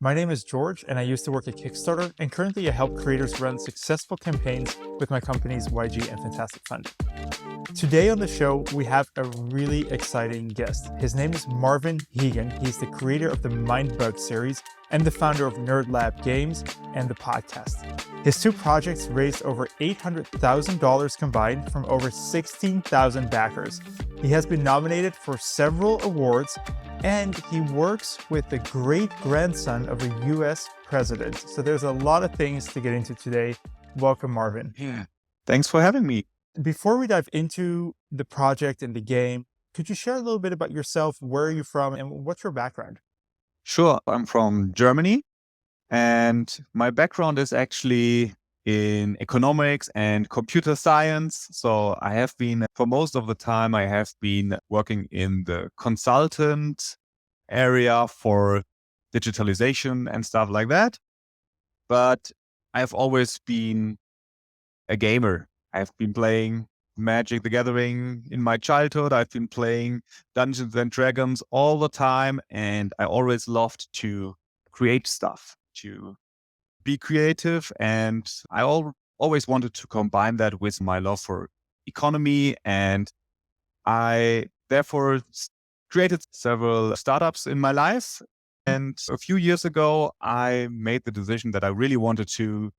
My name is George, and I used to work at Kickstarter, and currently I help creators run successful campaigns with my companies YG and Fantastic Fund. Today on the show, we have a really exciting guest. His name is Marvin Hegen. He's the creator of the Mindbug series and the founder of Nerd Lab Games and the podcast. His two projects raised over $800,000 combined from over 16,000 backers. He has been nominated for several awards, and he works with the great-grandson of a US president. So there's a lot of things to get into today. Welcome, Marvin. Yeah. Thanks for having me. Before we dive into the project and the game, could you share a little bit about yourself? Where are you from and what's your background? Sure, I'm from Germany, and my background is actually in economics and computer science. So I have been, for most of the time, I have been working in the consultant area for digitalization and stuff like that. But I've always been a gamer. I've been playing Magic the Gathering in my childhood. I've been playing Dungeons and Dragons all the time, and I always loved to create stuff, to be creative, and I always wanted to combine that with my love for economy, and I therefore created several startups in my life. And a few years ago, I made the decision that I really wanted to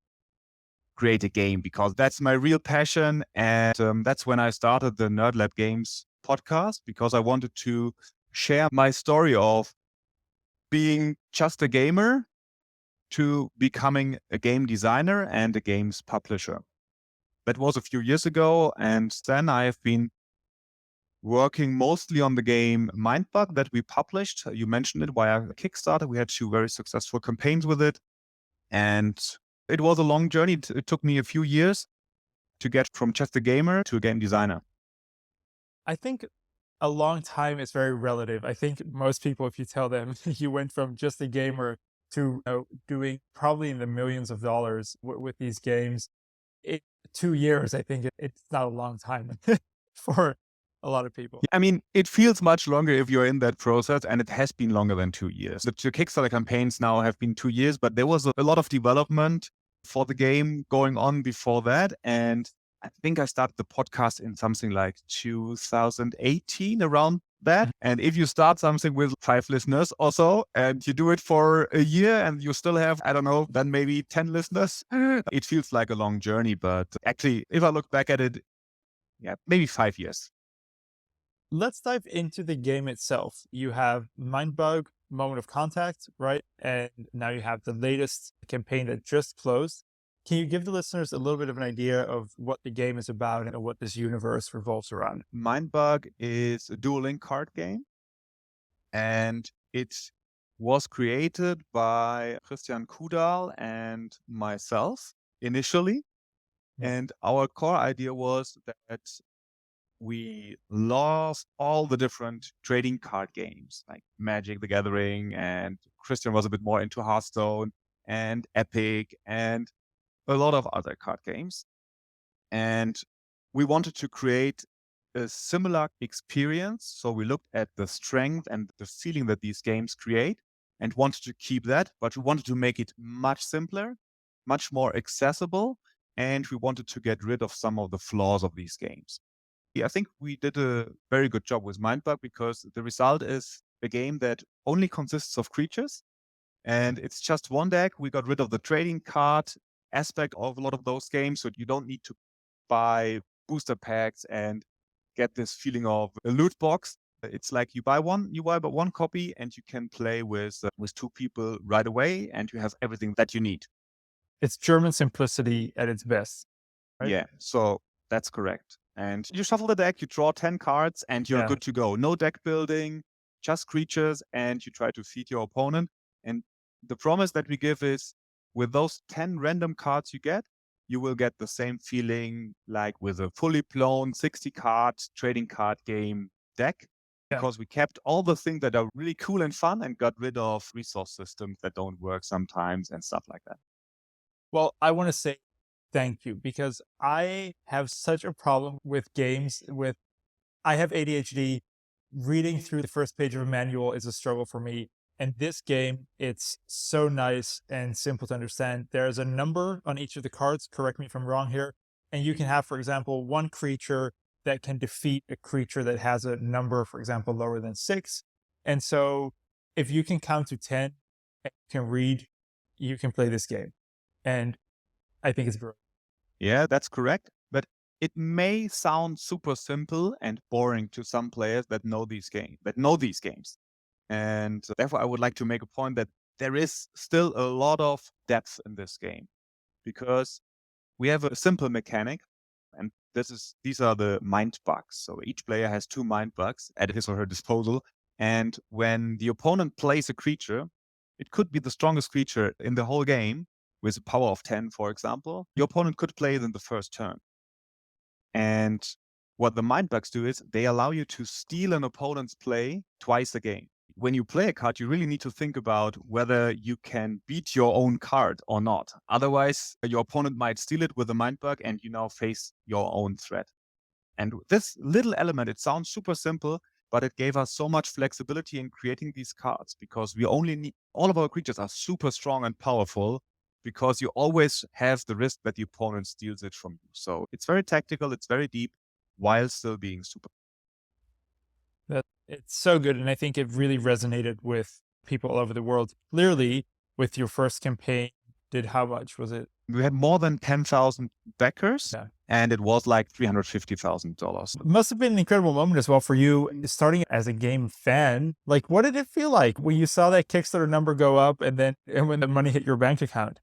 create a game because that's my real passion. And that's when I started the Nerd Lab Games podcast, because I wanted to share my story of being just a gamer to becoming a game designer and a games publisher. That was a few years ago. And then I have been working mostly on the game Mindbug that we published. You mentioned it via Kickstarter. We had two very successful campaigns with it. And it was a long journey. It took me a few years to get from just a gamer to a game designer. I think a long time is very relative. I think most people, if you tell them you went from just a gamer to doing probably in the millions of dollars with these games, 2 years, I think it's not a long time for a lot of people. I mean, it feels much longer if you're in that process, and it has been longer than 2 years. The two Kickstarter campaigns now have been 2 years, but there was a lot of development for the game going on before that. And I think I started the podcast in something like 2018, around that. And if you start something with 5 listeners or so, and you do it for a year and you still have, I don't know, then maybe 10 listeners, it feels like a long journey. But actually, if I look back at it, yeah, maybe 5 years. Let's dive into the game itself. You have Mindbug, Moment of Contact, right? And now you have the latest campaign that just closed. Can you give the listeners a little bit of an idea of what the game is about and what this universe revolves around? Mindbug is a dueling card game, and it was created by Christian Kudal and myself initially. Yeah. And our core idea was that we love all the different trading card games like Magic the Gathering, and Christian was a bit more into Hearthstone and Epic and a lot of other card games. And we wanted to create a similar experience. So we looked at the strength and the feeling that these games create and wanted to keep that, but we wanted to make it much simpler, much more accessible, and we wanted to get rid of some of the flaws of these games. I think we did a very good job with Mindbug because the result is a game that only consists of creatures, and it's just one deck. We got rid of the trading card aspect of a lot of those games, so you don't need to buy booster packs and get this feeling of a loot box. It's like you buy but one copy, and you can play with 2 people right away, and you have everything that you need. It's German simplicity at its best, right? Yeah, so that's correct. And you shuffle the deck, you draw 10 cards, and you're Yeah. good to go. No deck building, just creatures, and you try to feed your opponent. And the promise that we give is, with those 10 random cards you get, you will get the same feeling like with a fully blown 60 card trading card game deck. Yeah. Because we kept all the things that are really cool and fun and got rid of resource systems that don't work sometimes and stuff like that. Well, I want to say thank you, because I have such a problem with games. I have ADHD. Reading through the first page of a manual is a struggle for me. And this game, it's so nice and simple to understand. There's a number on each of the cards, correct me if I'm wrong here. And you can have, for example, one creature that can defeat a creature that has a number, for example, lower than 6. And so if you can count to 10 and you can read, you can play this game. And I think it's brilliant. Yeah, that's correct. But it may sound super simple and boring to some players that know these games. And therefore, I would like to make a point that there is still a lot of depth in this game because we have a simple mechanic, and these are the mind bugs. So each player has 2 mind bugs at his or her disposal. And when the opponent plays a creature, it could be the strongest creature in the whole game with a power of 10, for example. Your opponent could play it in the first turn. And what the mind bugs do is they allow you to steal an opponent's play twice a game. When you play a card, you really need to think about whether you can beat your own card or not. Otherwise, your opponent might steal it with a mind bug and you now face your own threat. And this little element, it sounds super simple, but it gave us so much flexibility in creating these cards because we only need, all of our creatures are super strong and powerful because you always have the risk that the opponent steals it from you. So it's very tactical, it's very deep, while still being super. It's so good, and I think it really resonated with people all over the world. Clearly, with your first campaign, did how much was it? We had more than 10,000 backers, Yeah. and it was like $350,000. It must have been an incredible moment as well for you, starting as a game fan. Like, what did it feel like when you saw that Kickstarter number go up and when the money hit your bank account?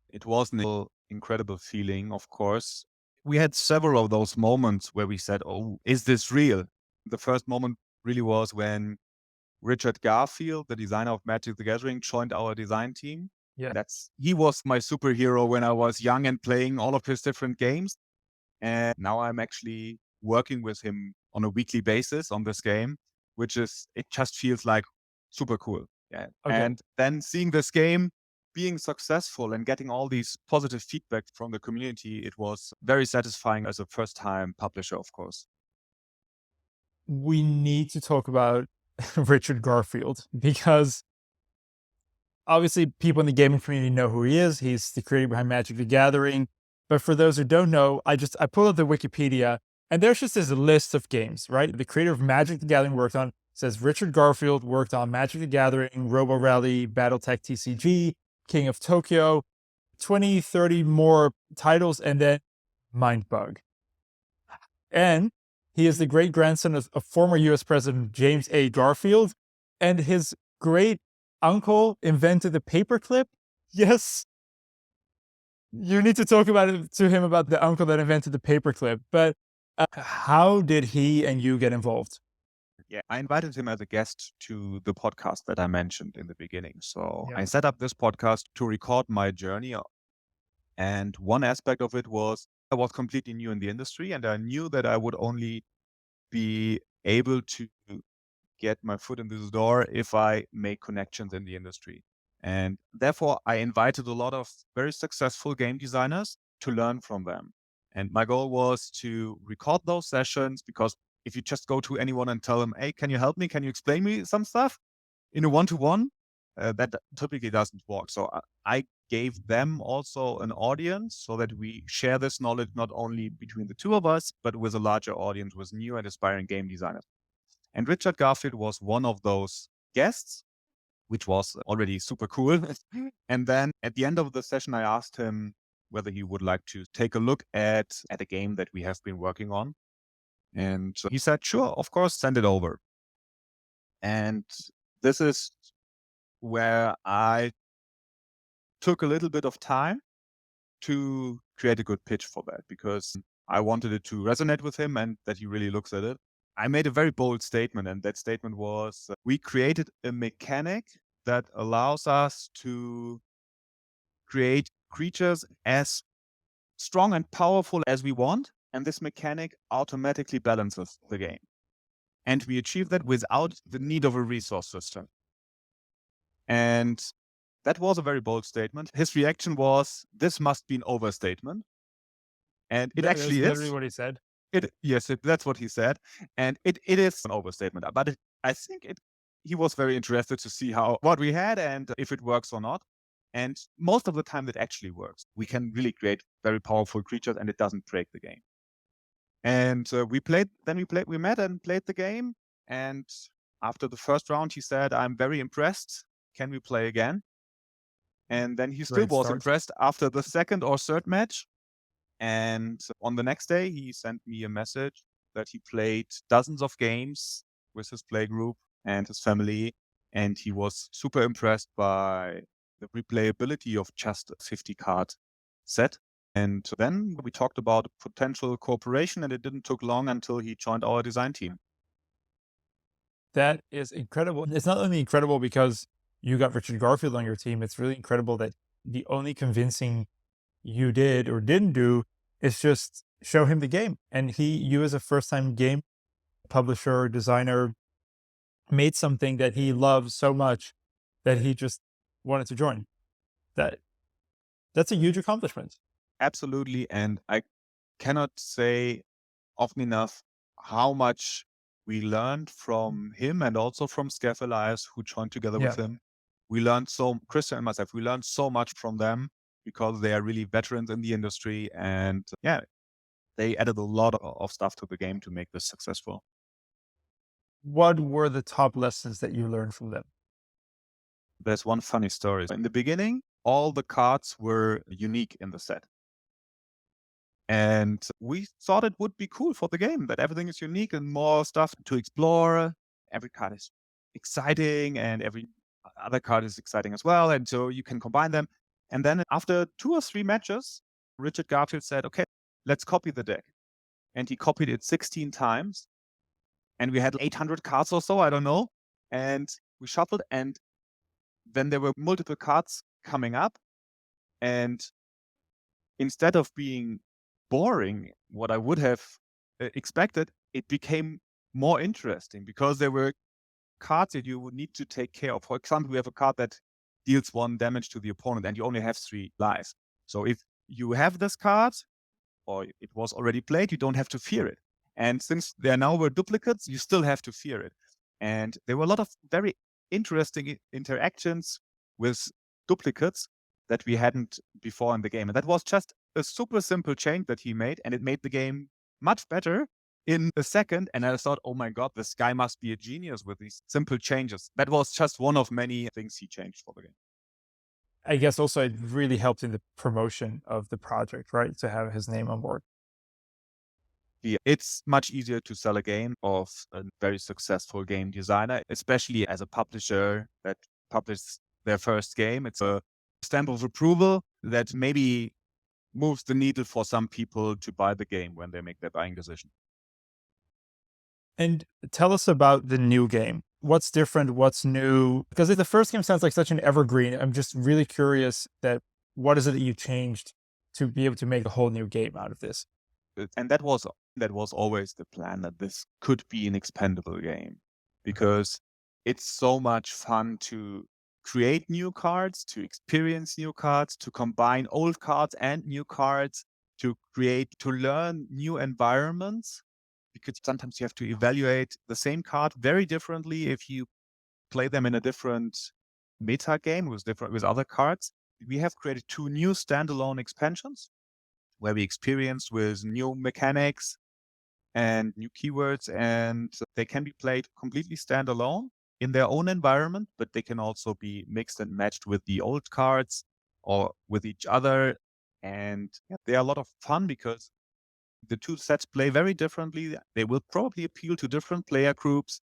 It was an incredible feeling, of course. We had several of those moments where we said, oh, is this real? The first moment really was when Richard Garfield, the designer of Magic the Gathering, joined our design team. Yeah. He was my superhero when I was young and playing all of his different games. And now I'm actually working with him on a weekly basis on this game, it just feels like super cool. Yeah. Okay. And then seeing this game being successful and getting all these positive feedback from the community, it was very satisfying as a first time publisher, of course. We need to talk about Richard Garfield because obviously people in the gaming community know who he is. He's the creator behind Magic the Gathering. But for those who don't know, I pulled up the Wikipedia and there's just this list of games, right? The creator of Magic the Gathering worked on, says Richard Garfield worked on Magic the Gathering, Robo Rally, Battletech TCG, King of Tokyo, 20, 30 more titles, and then Mindbug. And he is the great grandson of former US President James A. Garfield, and his great uncle invented the paperclip. Yes. You need to talk to him about the uncle that invented the paperclip. But how did he and you get involved? Yeah, I invited him as a guest to the podcast that I mentioned in the beginning. So Yeah. I set up this podcast to record my journey. And one aspect of it was I was completely new in the industry, and I knew that I would only be able to get my foot in this door if I make connections in the industry. And therefore, I invited a lot of very successful game designers to learn from them. And my goal was to record those sessions because if you just go to anyone and tell them, hey, can you help me? Can you explain me some stuff in a one-to-one? That typically doesn't work. So I gave them also an audience so that we share this knowledge not only between the two of us, but with a larger audience with new and aspiring game designers. And Richard Garfield was one of those guests, which was already super cool. And then at the end of the session, I asked him whether he would like to take a look at a game that we have been working on. And he said, sure, of course, send it over. And this is where I took a little bit of time to create a good pitch for that because I wanted it to resonate with him and that he really looks at it. I made a very bold statement, and that statement was we created a mechanic that allows us to create creatures as strong and powerful as we want, and this mechanic automatically balances the game. And we achieve that without the need of a resource system. And that was a very bold statement. His reaction was, this must be an overstatement. And it actually is. That's literally what he said. That's what he said. And it is an overstatement. But I think he was very interested to see what we had and if it works or not. And most of the time it actually works. We can really create very powerful creatures and it doesn't break the game. And we met and played the game. And after the first round, he said, "I'm very impressed. Can we play again?" And then he still Great was start. impressed after the second or third match. And on the next day, he sent me a message that he played dozens of games with his playgroup and his family. And he was super impressed by the replayability of just a 50 card set. And then we talked about potential cooperation, and it didn't take long until he joined our design team. That is incredible. It's not only incredible because you got Richard Garfield on your team, it's really incredible that the only convincing you did or didn't do is just show him the game. And you as a first-time game publisher, designer, made something that he loves so much that he just wanted to join. That's a huge accomplishment. Absolutely. And I cannot say often enough how much we learned from him and also from Scaff Elias, who joined together Yeah. with him. Christian and myself, we learned so much from them because they are really veterans in the industry. And yeah, they added a lot of stuff to the game to make this successful. What were the top lessons that you learned from them? There's one funny story. In the beginning, all the cards were unique in the set. And we thought it would be cool for the game that everything is unique and more stuff to explore. Every card is exciting and every other card is exciting as well. And so you can combine them. And then after 2 or 3 matches, Richard Garfield said, "Okay, let's copy the deck." And he copied it 16 times. And we had 800 cards or so, I don't know. And we shuffled, and then there were multiple cards coming up. And instead of being boring, what I would have expected, it became more interesting because there were cards that you would need to take care of. For example, we have a card that deals 1 damage to the opponent and you only have 3 lives. So if you have this card or it was already played, you don't have to fear it. And since there now were duplicates, you still have to fear it. And there were a lot of very interesting interactions with duplicates that we hadn't before in the game. And that was just a super simple change that he made, and it made the game much better in a second. And I thought, oh my God, this guy must be a genius with these simple changes. That was just one of many things he changed for the game. I guess also it really helped in the promotion of the project, right? To have his name on board. Yeah, it's much easier to sell a game of a very successful game designer, especially as a publisher that publishes their first game. It's a stamp of approval that maybe moves the needle for some people to buy the game when they make their buying decision. And tell us about the new game. What's different? What's new? Because the first game sounds like such an evergreen. I'm just really curious that what is it that you changed to be able to make a whole new game out of this? And that was always the plan, that this could be an expendable game because it's so much fun to create new cards, to experience new cards, to combine old cards and new cards, to learn new environments, because sometimes you have to evaluate the same card very differently if you play them in a different meta game with other cards. We have created 2 new standalone expansions where we experience with new mechanics and new keywords, and they can be played completely standalone in their own environment, but they can also be mixed and matched with the old cards or with each other. And yeah, they are a lot of fun because the 2 sets play very differently. They will probably appeal to different player groups.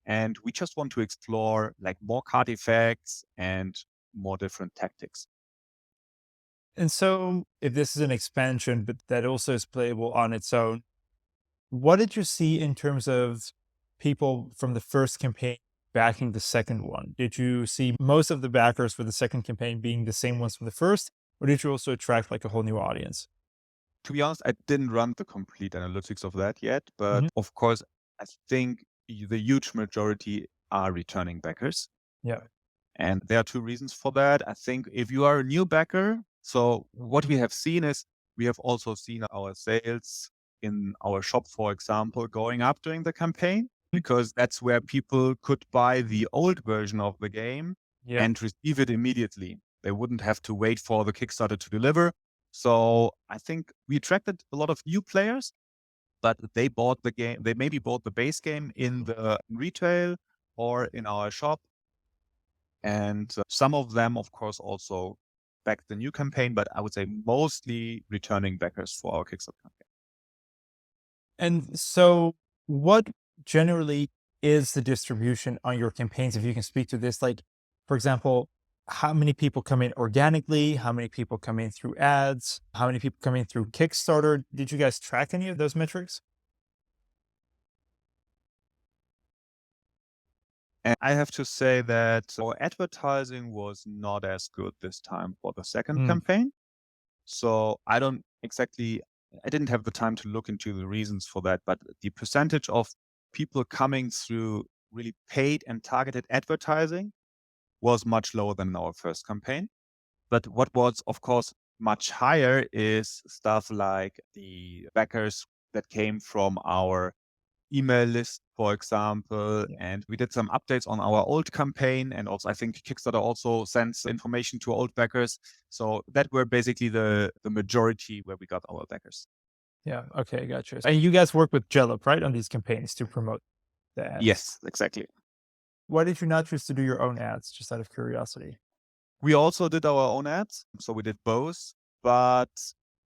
And we just want to explore like more card effects and more different tactics. And so, if this is an expansion, but that also is playable on its own, what did you see in terms of people from the first campaign backing the second one? Did you see most of the backers for the second campaign being the same ones from the first, or did you also attract like a whole new audience? To be honest, I didn't run the complete analytics of that yet, but Mhm. of course, I think the huge majority are returning backers. Yeah. And there are 2 reasons for that. I think if you are a new backer, so what we have seen is we have also seen our sales in our shop, for example, going up during the campaign. because that's where people could buy the old version of the game Yeah. and receive it immediately. They wouldn't have to wait for the Kickstarter to deliver. So I think we attracted a lot of new players, but they bought the game. They maybe bought the base game in the retail or in our shop. And some of them, of course, also backed the new campaign, but I would say mostly returning backers for our Kickstarter campaign. And so what generally is the distribution on your campaigns? If you can speak to this, like, for example, how many people come in organically? How many people come in through ads? How many people come in through Kickstarter? Did you guys track any of those metrics? And I have to say that our advertising was not as good this time for the second Mm, campaign. So I didn't have the time to look into the reasons for that, but the percentage of people coming through really paid and targeted advertising was much lower than in our first campaign. But what was, of course, much higher is stuff like the backers that came from our email list, for example. yeah. And we did some updates on our old campaign. And also, I think Kickstarter also sends information to old backers. So that were basically the majority where we got our backers. Yeah. Okay. Gotcha. And you guys work with Jellup, right, on these campaigns to promote the ads. Yes, exactly. Why did you not choose to do your own ads, just out of curiosity? We also did our own ads. So we did both. But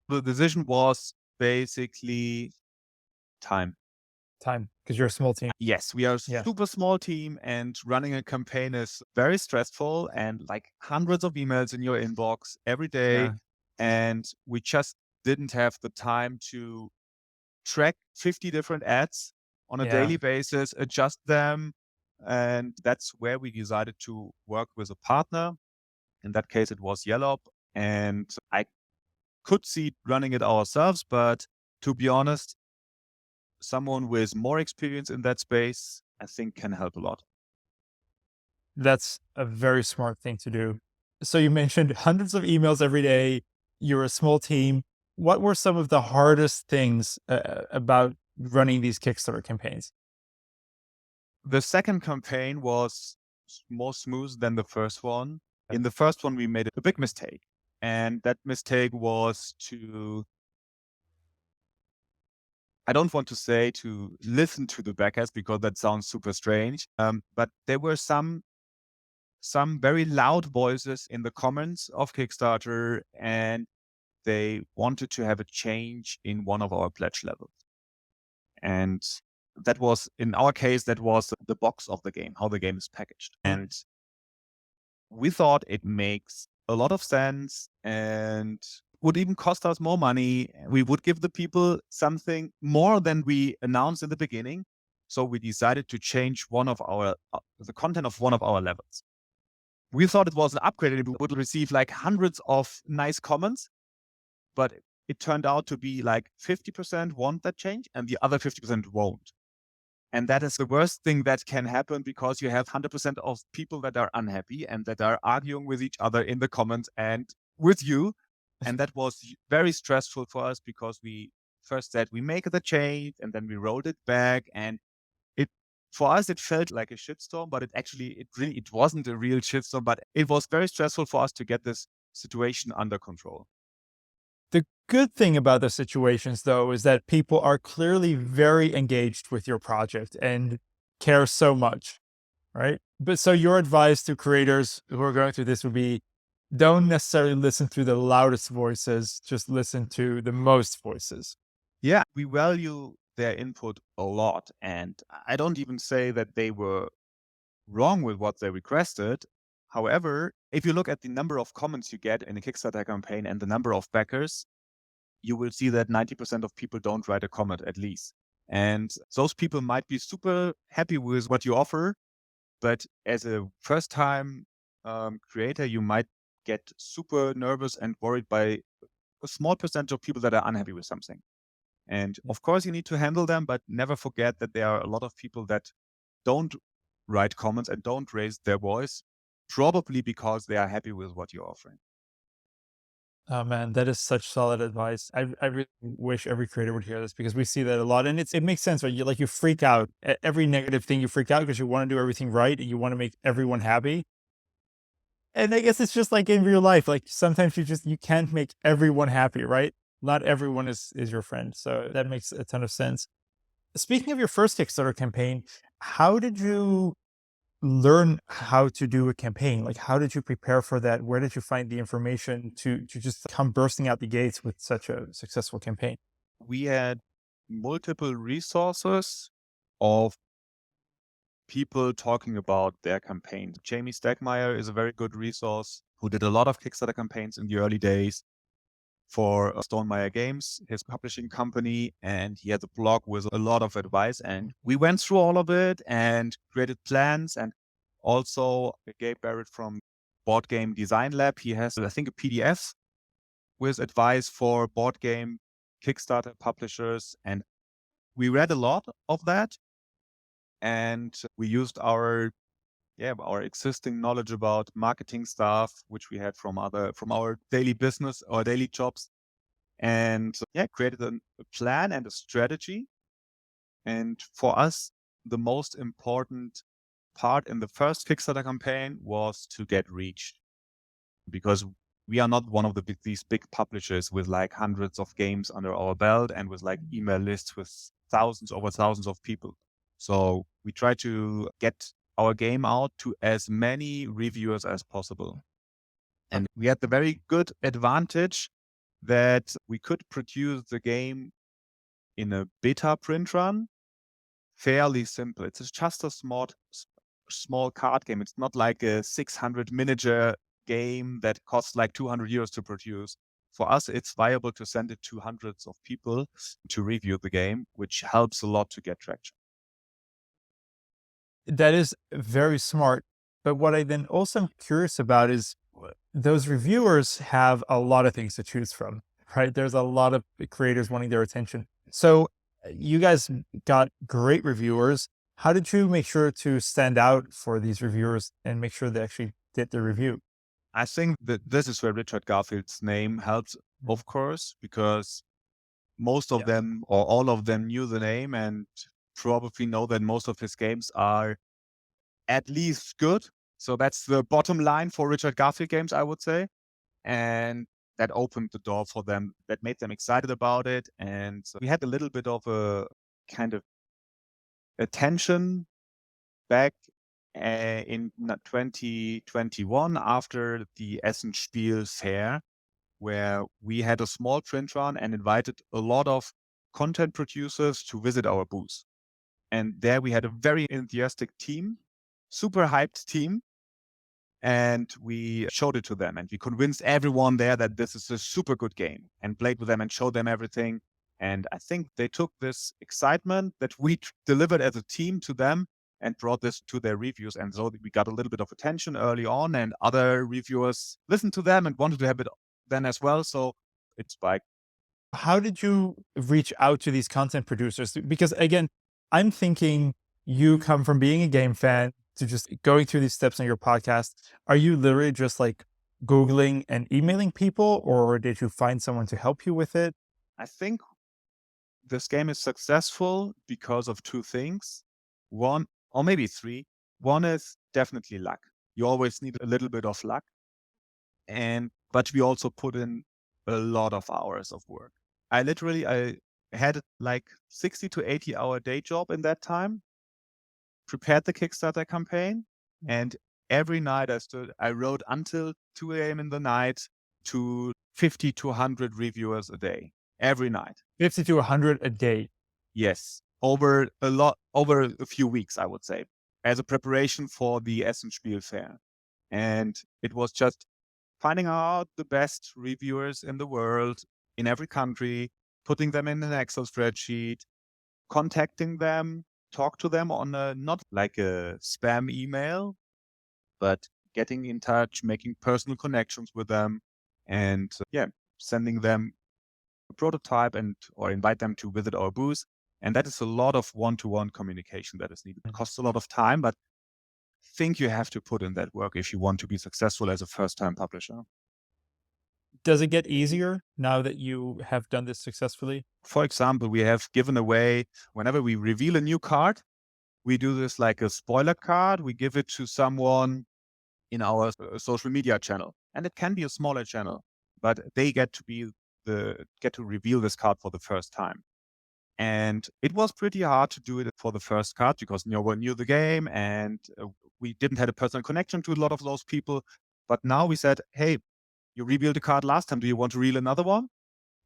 the decision was basically time. Time, because you're a small team. Yes, we are a Yeah. super small team and running a campaign is very stressful and like hundreds of emails in your inbox every day. Yeah. And we just didn't have the time to track 50 different ads on a Yeah. daily basis, adjust them. And that's where we decided to work with a partner. In that case, it was Yellow. And I could see running it ourselves, but to be honest, someone with more experience in that space, I think can help a lot. That's a very smart thing to do. So you mentioned hundreds of emails every day. You're a small team. What were some of the hardest things about running these Kickstarter campaigns? The second campaign was more smooth than the first one. In the first one, we made a big mistake. And that mistake was I don't want to say to listen to the backers because that sounds super strange. But there were some very loud voices in the comments of Kickstarter, and they wanted to have a change in one of our pledge levels. And that was, in our case, that was the box of the game, how the game is packaged. And we thought it makes a lot of sense and would even cost us more money. We would give the people something more than we announced in the beginning. So we decided to change the content of one of our levels. We thought it was an upgrade and we would receive like hundreds of nice comments, but it turned out to be like 50% want that change and the other 50% won't. And that is the worst thing that can happen because you have 100% of people that are unhappy and that are arguing with each other in the comments and with you. And that was very stressful for us because we first said we make the change and then we rolled it back. And it, for us, it felt like a shitstorm, but it wasn't a real shitstorm, but it was very stressful for us to get this situation under control. The good thing about the situations, though, is that people are clearly very engaged with your project and care so much, right? But so your advice to creators who are going through this would be, don't necessarily listen to the loudest voices, just listen to the most voices. Yeah, we value their input a lot. And I don't even say that they were wrong with what they requested. However, if you look at the number of comments you get in a Kickstarter campaign and the number of backers, you will see that 90% of people don't write a comment at least. And those people might be super happy with what you offer, but as a first time creator, you might get super nervous and worried by a small percentage of people that are unhappy with something. And of course, you need to handle them, but never forget that there are a lot of people that don't write comments and don't raise their voice, probably because they are happy with what you're offering. Oh man, that is such solid advice. I really wish every creator would hear this because we see that a lot, and it makes sense, right? You freak out at every negative thing. You freak out because you want to do everything right and you want to make everyone happy. And I guess it's just like in real life. Like sometimes you can't make everyone happy, right? Not everyone is your friend. So that makes a ton of sense. Speaking of your first Kickstarter campaign, how did you learn how to do a campaign? Like how did you prepare for that? Where did you find the information to just come bursting out the gates with such a successful campaign? We had multiple resources of people talking about their campaigns. Jamie Stegmaier is a very good resource who did a lot of Kickstarter campaigns in the early days for Stonemeyer Games, his publishing company, and he has a blog with a lot of advice. And we went through all of it and created plans. And also Gabe Barrett from Board Game Design Lab, he has, I think, a PDF with advice for board game Kickstarter publishers. And we read a lot of that. And we used our existing knowledge about marketing stuff, which we had from our daily business or daily jobs, and created a plan and a strategy. And for us, the most important part in the first Kickstarter campaign was to get reach, because we are not one of these big publishers with like hundreds of games under our belt and with like email lists with over thousands of people. So we try to get our game out to as many reviewers as possible. And we had the very good advantage that we could produce the game in a beta print run fairly simple. It's just a small card game. It's not like a 600 miniature game that costs like 200 euros to produce. For us, it's viable to send it to hundreds of people to review the game, which helps a lot to get traction. That is very smart. But what I then also am curious about is those reviewers have a lot of things to choose from, right? There's a lot of creators wanting their attention. So you guys got great reviewers. How did you make sure to stand out for these reviewers and make sure they actually did the review? I think that this is where Richard Garfield's name helps, of course, because most of Yeah. them or all of them knew the name and probably know that most of his games are at least good. So that's the bottom line for Richard Garfield games, I would say. And that opened the door for them, that made them excited about it. And so we had a little bit of a kind of attention back in 2021 after the Essen Spiel fair, where we had a small print run and invited a lot of content producers to visit our booth. And there we had a very enthusiastic team, super hyped team. And we showed it to them and we convinced everyone there that this is a super good game and played with them and showed them everything. And I think they took this excitement that we delivered as a team to them and brought this to their reviews. And so we got a little bit of attention early on, and other reviewers listened to them and wanted to have it then as well. So it spiked. How did you reach out to these content producers? Because again, I'm thinking you come from being a game fan to just going through these steps on your podcast. Are you literally just like Googling and emailing people, or did you find someone to help you with it? I think this game is successful because of two things. One, or maybe three. One is definitely luck. You always need a little bit of luck. But we also put in a lot of hours of work. I had like 60 to 80-hour day job in that time, prepared the Kickstarter campaign, and every night I wrote until 2 a.m. in the night to 50 to 100 reviewers a day, every night. 50 to 100 a day. Yes, over a few weeks, I would say, as a preparation for the Essen Spiel fair. And it was just finding out the best reviewers in the world, in every country, putting them in an Excel spreadsheet, contacting them, talk to them on not like a spam email, but getting in touch, making personal connections with them, and sending them a prototype or invite them to visit our booth. And that is a lot of one-to-one communication that is needed. It costs a lot of time, but I think you have to put in that work if you want to be successful as a first-time publisher. Does it get easier now that you have done this successfully? For example, we have given away, whenever we reveal a new card, we do this like a spoiler card. We give it to someone in our social media channel, and it can be a smaller channel, but they get to reveal this card for the first time. And it was pretty hard to do it for the first card because no one knew the game, and we didn't have a personal connection to a lot of those people. But now we said, hey, you revealed a card last time. Do you want to reel another one?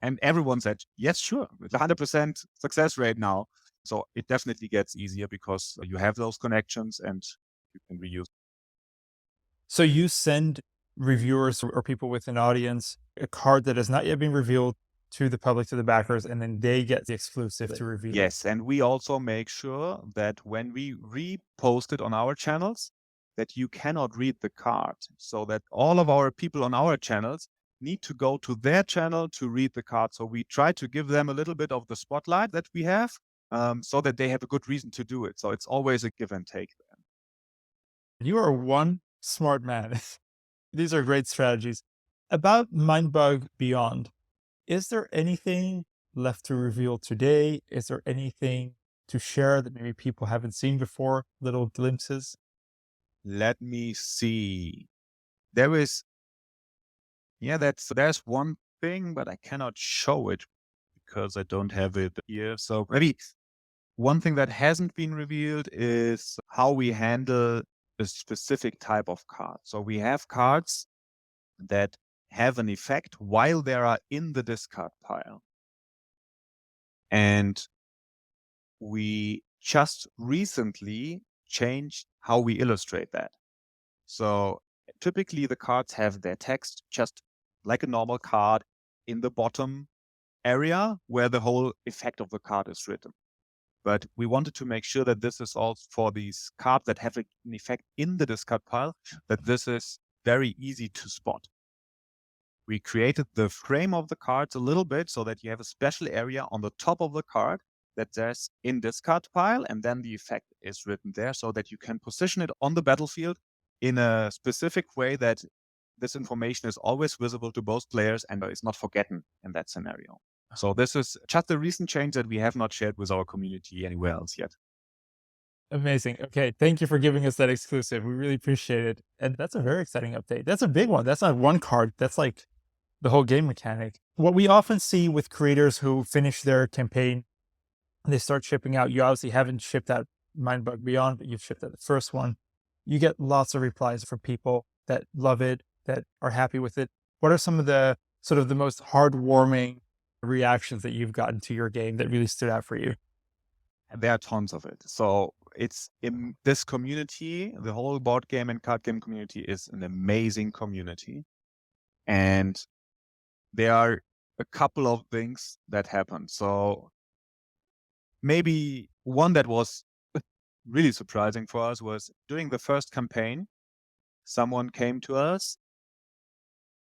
And everyone said, yes, sure. It's 100% success rate now. So it definitely gets easier because you have those connections and you can reuse. So you send reviewers or people with an audience a card that has not yet been revealed to the public, to the backers, and then they get the exclusive to reveal it. Yes, and we also make sure that when we repost it on our channels, that you cannot read the card, so that all of our people on our channels need to go to their channel to read the card. So we try to give them a little bit of the spotlight that we have, so that they have a good reason to do it. So it's always a give and take. You are one smart man. These are great strategies. About Mindbug Beyond, is there anything left to reveal today? Is there anything to share that maybe people haven't seen before? Little glimpses? Let me see. There's one thing, but I cannot show it because I don't have it here. So maybe one thing that hasn't been revealed is how we handle a specific type of card. So we have cards that have an effect while they are in the discard pile. And we just recently changed how we illustrate that. So typically the cards have their text just like a normal card in the bottom area where the whole effect of the card is written. But we wanted to make sure that this is also for these cards that have an effect in the discard pile, that this is very easy to spot. We created the frame of the cards a little bit so that you have a special area on the top of the card that says in discard pile, and then the effect is written there so that you can position it on the battlefield in a specific way that this information is always visible to both players and is not forgotten in that scenario. So this is just a recent change that we have not shared with our community anywhere else yet. Amazing. Okay. Thank you for giving us that exclusive. We really appreciate it. And that's a very exciting update. That's a big one. That's not one card. That's like the whole game mechanic. What we often see with creators who finish their campaign, they start shipping out. You obviously haven't shipped out Mindbug Beyond, but you've shipped out the first one. You get lots of replies from people that love it, that are happy with it. What are some of the sort of the most heartwarming reactions that you've gotten to your game that really stood out for you? And there are tons of it. So it's in this community, the whole board game and card game community is an amazing community. And there are a couple of things that happen. So maybe one that was really surprising for us was during the first campaign, someone came to us.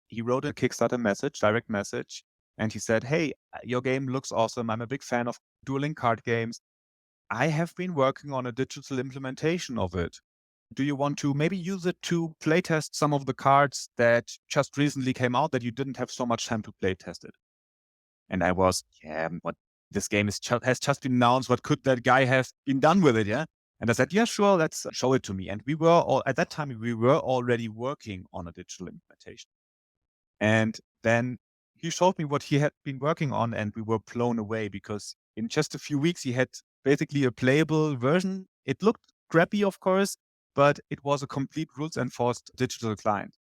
He wrote a Kickstarter message, direct message, and he said, hey, your game looks awesome. I'm a big fan of dueling card games. I have been working on a digital implementation of it. Do you want to maybe use it to playtest some of the cards that just recently came out that you didn't have so much time to playtest it? And I was, what this game has just been announced. What could that guy have been done with it? Yeah. And I said, yeah, sure, let's show it to me. And at that time, we were already working on a digital implementation. And then he showed me what he had been working on, and we were blown away because in just a few weeks, he had basically a playable version. It looked crappy, of course, but it was a complete rules enforced digital client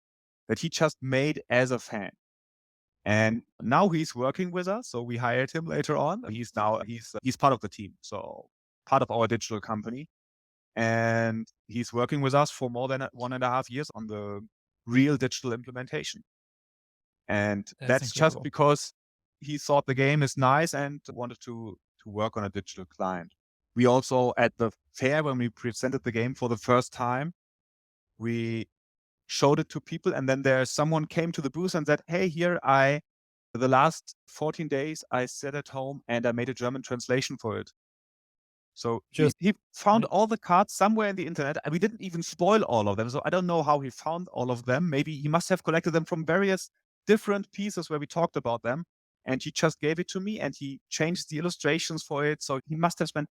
that he just made as a fan. And now he's working with us. So we hired him later on. He's part of the team. So part of our digital company. And he's working with us for more than 1.5 years on the real digital implementation. And that's just because he thought the game is nice and wanted to work on a digital client. We also, at the fair, when we presented the game for the first time, we showed it to people. And then someone came to the booth and said, hey, the last 14 days, I sat at home and I made a German translation for it. So he found all the cards somewhere in the internet, and we didn't even spoil all of them. So I don't know how he found all of them. Maybe he must have collected them from various different pieces where we talked about them. And he just gave it to me and he changed the illustrations for it. So he must have spent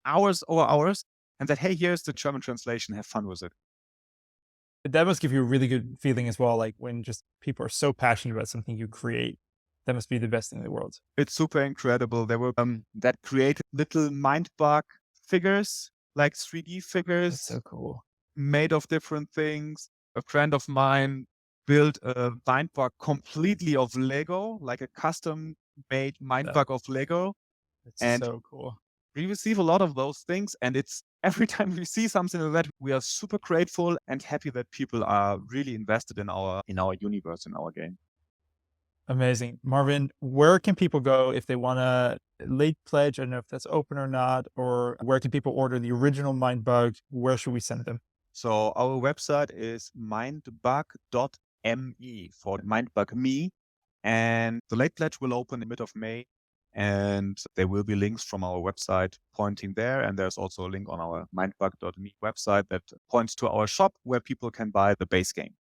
hours over hours and said, hey, here's the German translation. Have fun with it. That must give you a really good feeling as well. Like when just people are so passionate about something you create, that must be the best thing in the world. It's super incredible. There were that created little Mindbug figures, like 3D That's figures so cool. made of different things. A friend of mine built a Mindbug completely of Lego, like a custom made Mindbug of Lego. That's And so cool. we receive a lot of those things. And it's every time we see something like that, we are super grateful and happy that people are really invested in our universe, in our game. Amazing. Marvin, where can people go if they want to late pledge? I don't know if that's open or not, or where can people order the original Mindbug? Where should we send them? So our website is mindbug.me for Mindbug Me. And the late pledge will open in mid of May. And there will be links from our website pointing there. And there's also a link on our mindbug.me website that points to our shop where people can buy the base game.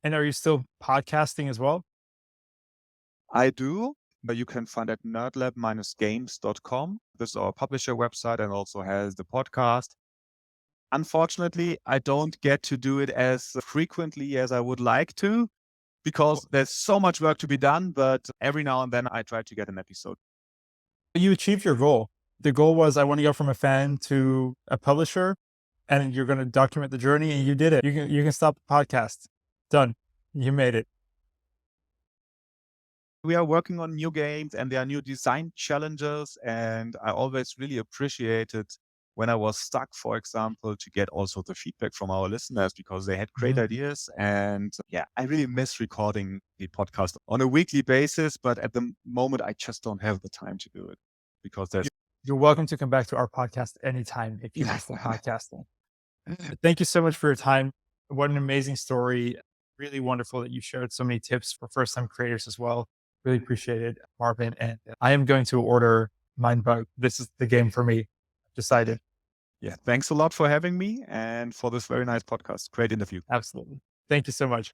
And are you still podcasting as well? I do, but you can find at nerdlab-games.com. This is our publisher website and also has the podcast. Unfortunately, I don't get to do it as frequently as I would like to because there's so much work to be done, but every now and then I try to get an episode. You achieved your goal. The goal was I want to go from a fan to a publisher, and you're going to document the journey, and you did it. You can stop the podcast. Done. You made it. We are working on new games and there are new design challenges. And I always really appreciated when I was stuck, for example, to get also the feedback from our listeners because they had great ideas. And yeah, I really miss recording the podcast on a weekly basis. But at the moment, I just don't have the time to do it because there's. You're welcome to come back to our podcast anytime if you miss the podcasting. Thank you so much for your time. What an amazing story. Really wonderful that you shared so many tips for first-time creators as well. Really appreciate it, Marvin. And I am going to order Mindbug. This is the game for me. Decided. Yeah. Thanks a lot for having me and for this very nice podcast. Great interview. Absolutely. Thank you so much.